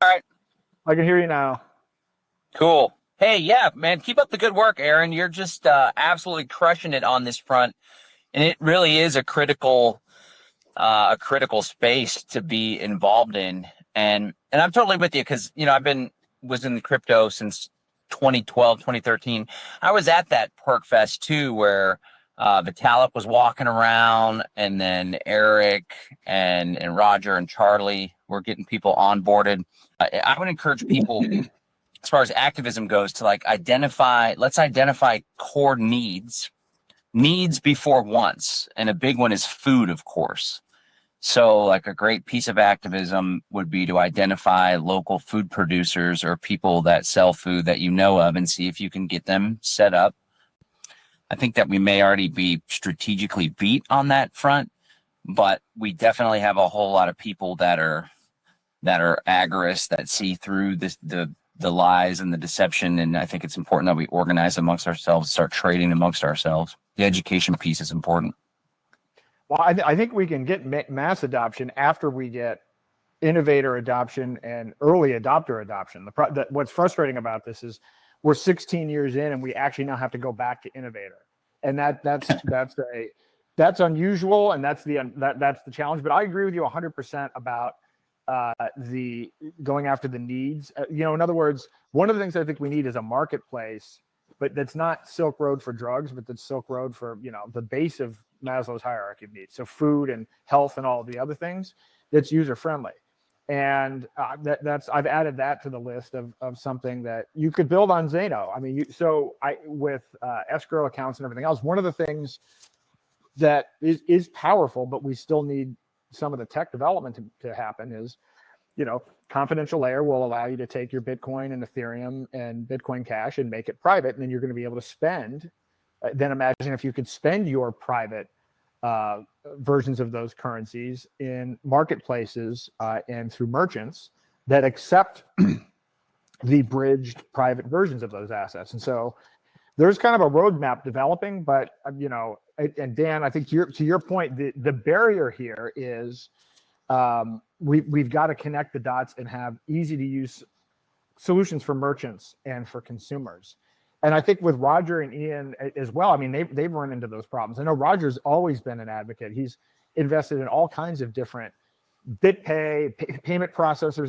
All right, I can hear you now. cool. Hey, yeah, man, keep up the good work, Aaron. You're just absolutely crushing it on this front, and it really is a critical space to be involved in. And I'm totally with you because I've been was in crypto since 2012, 2013. I was at that Perk Fest too, where Vitalik was walking around, and then Eric and Roger and Charlie were getting people onboarded. I would encourage people, as far as activism goes, to like let's identify core needs before wants. And a big one is food, of course. So, like a great piece of activism would be to identify local food producers or people that sell food that you know of and see if you can get them set up. I think that we may already be strategically beat on that front, but we definitely have a whole lot of people that are agorists that see through the lies and the deception. And I think it's important that we organize amongst ourselves, start trading amongst ourselves. The education piece is important. Well, I think we can get mass adoption after we get innovator adoption and early adopter adoption. What's frustrating about this is we're 16 years in and we actually now have to go back to innovator, and that's unusual, and that's the challenge. But I agree with you 100% about the going after the needs. In other words, one of the things I think we need is a marketplace, but that's not Silk Road for drugs, but that's Silk Road for the base of Maslow's hierarchy of needs. So food and health and all of the other things that's user friendly. And that's I've added that to the list of something that you could build on Zano. I mean, with escrow accounts and everything else, one of the things that is powerful, but we still need some of the tech development to happen is, confidential layer will allow you to take your Bitcoin and Ethereum and Bitcoin Cash and make it private, and then you're going to be able to spend. Then imagine if you could spend your private versions of those currencies in marketplaces and through merchants that accept the bridged private versions of those assets. And so there's kind of a roadmap developing, but and Dan, I think to your point, the barrier here is we've got to connect the dots and have easy to use solutions for merchants and for consumers. And I think with Roger and Ian as well, I mean, they've run into those problems. I know Roger's always been an advocate. He's invested in all kinds of different BitPay, payment processors,